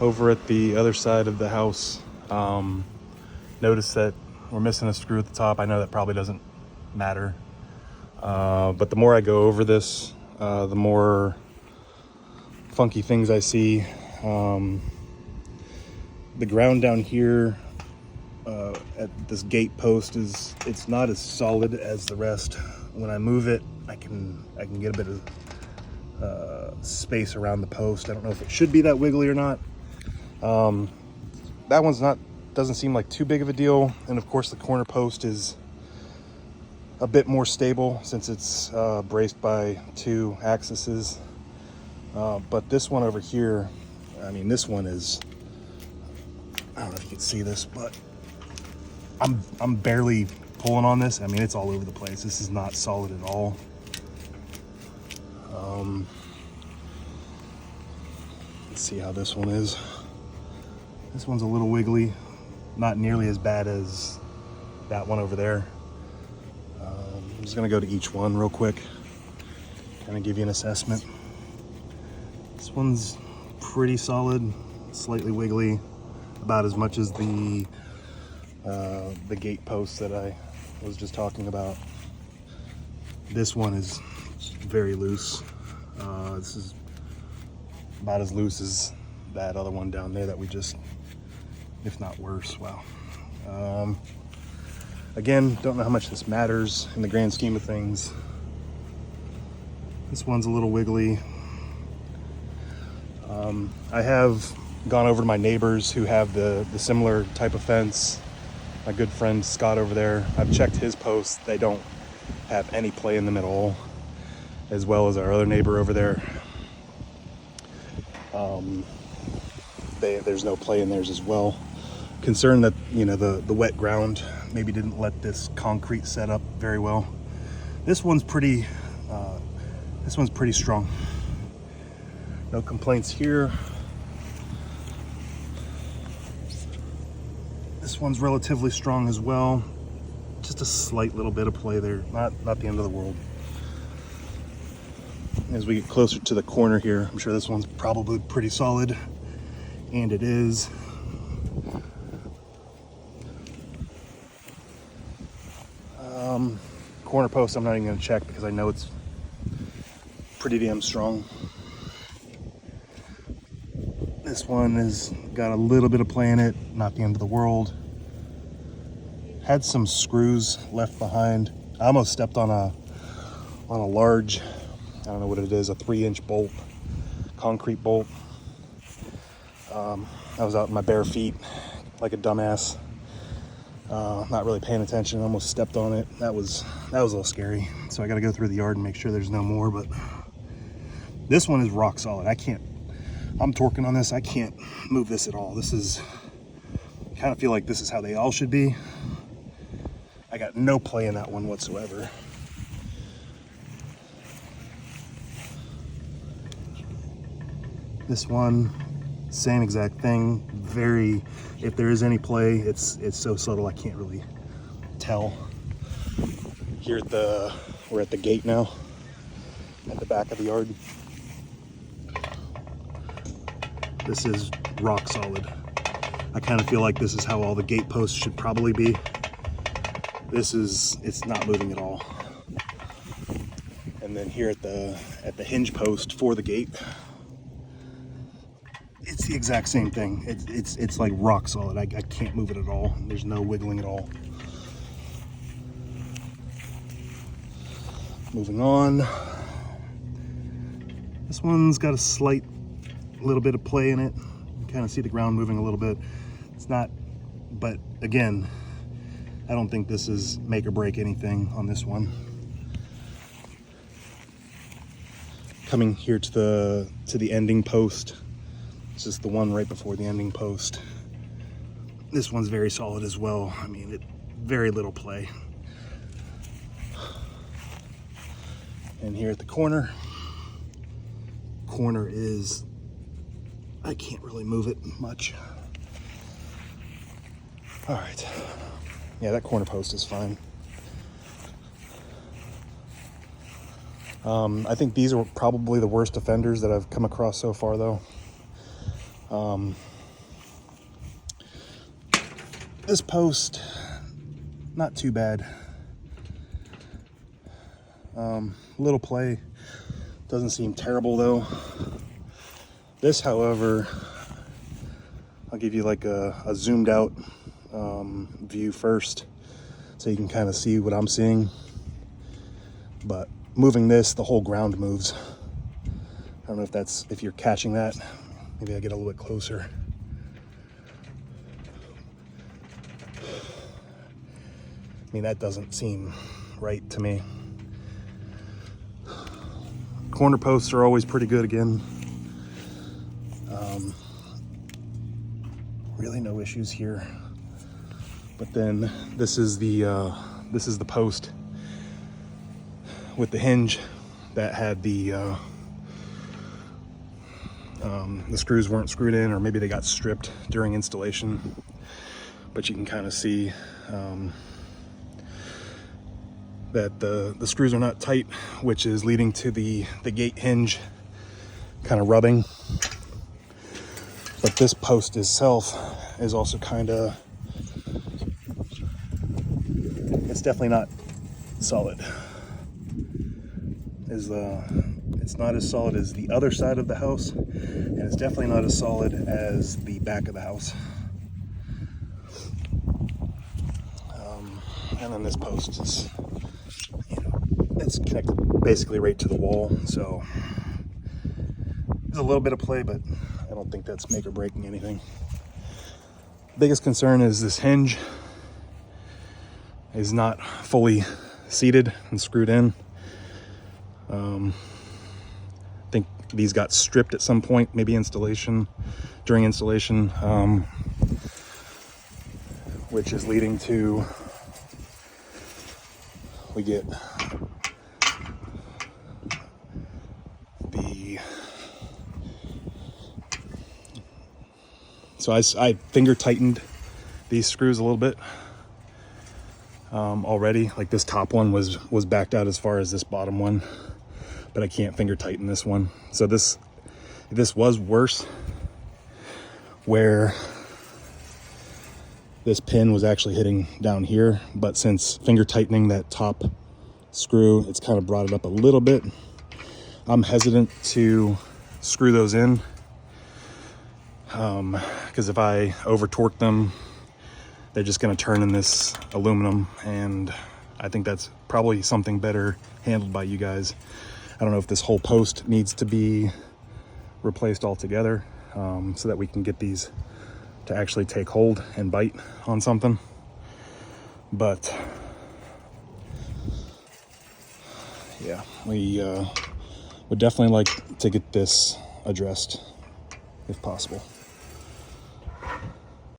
over at the other side of the house. Notice that we're missing a screw at the top. I know that probably doesn't matter. But the more I go over this, the more funky things I see. The ground down here at this gate post it's not as solid as the rest. When I move it, I can get a bit of space around the post. I don't know if it should be that wiggly or not. That one's doesn't seem like too big of a deal. And of course the corner post is a bit more stable since it's braced by two axes. But this one over here, I mean, this one is, I don't know if you can see this, but I'm barely pulling on this. I mean, it's all over the place. This is not solid at all. Let's see how this one is. This one's a little wiggly, not nearly as bad as that one over there. I'm just gonna go to each one real quick, kind of give you an assessment. This one's pretty solid, slightly wiggly, about as much as the gate post that I was just talking about. This one is very loose. This is about as loose as that other one down there that we just, if not worse. Wow. Again, don't know how much this matters in the grand scheme of things. This one's a little wiggly. I have gone over to my neighbors who have the similar type of fence. My good friend Scott over there, I've checked his posts. They don't have any play in them at all, as well as our other neighbor over there. There's no play in theirs as well. Concerned that, you know, the wet ground maybe didn't let this concrete set up very well. This one's pretty strong. No complaints here. This one's relatively strong as well. Just a slight little bit of play there, not the end of the world. As we get closer to the corner here, I'm sure this one's probably pretty solid, and it is. Corner post, I'm not even gonna check because I know it's pretty damn strong. This one has got a little bit of play in it, not the end of the world. Had some screws left behind. I almost stepped on a large, I don't know what it is, a 3-inch bolt, concrete bolt. I was out in my bare feet like a dumbass, not really paying attention. Almost stepped on it. That was a little scary. So I got to go through the yard and make sure there's no more. But this one is rock solid. I'm torquing on this. I can't move this at all. This is, kind of feel like this is how they all should be. I got no play in that one whatsoever. This one, same exact thing. Very, if there is any play, it's so subtle I can't really tell. Here we're at the gate now, at the back of the yard. This is rock solid. I kind of feel like this is how all the gate posts should probably be. It's not moving at all. And then here at the hinge post for the gate, it's the exact same thing. It's like rock solid. I can't move it at all. There's no wiggling at all. Moving on. This one's got a little bit of play in it. You can kind of see the ground moving a little bit. It's not, but again, I don't think this is make or break anything on this one. Coming here to the ending post. This is the one right before the ending post. This one's very solid as well. I mean, very little play. And here at the corner is, I can't really move it much. All right. Yeah, that corner post is fine. I think these are probably the worst offenders that I've come across so far though. This post, not too bad. Little play, doesn't seem terrible though. This, however, I'll give you like a zoomed out view first so you can kind of see what I'm seeing. But moving this, the whole ground moves. I don't know if you're catching that. Maybe I get a little bit closer. I mean, that doesn't seem right to me. Corner posts are always pretty good again. Really no issues here. But then this is the post with the hinge that had the screws weren't screwed in, or maybe they got stripped during installation. But you can kind of see that the screws are not tight, which is leading to the gate hinge kind of rubbing. But this post itself is also kind of, it's definitely not solid. It's not as solid as the other side of the house, and it's definitely not as solid as the back of the house. And then this post is, it's connected basically right to the wall, so there's a little bit of play, but I don't think that's make or breaking anything. Biggest concern is this hinge is not fully seated and screwed in. I think these got stripped at some point, maybe during installation, which is leading to, we get so I finger tightened these screws a little bit already. Like this top one was backed out as far as this bottom one, but I can't finger tighten this one. So this was worse, where this pin was actually hitting down here, but since finger tightening that top screw, it's kind of brought it up a little bit. I'm hesitant to screw those in because if I over torque them, they're just going to turn in this aluminum, and I think that's probably something better handled by you guys. I don't know if this whole post needs to be replaced altogether, so that we can get these to actually take hold and bite on something. But yeah, we would definitely like to get this addressed if possible.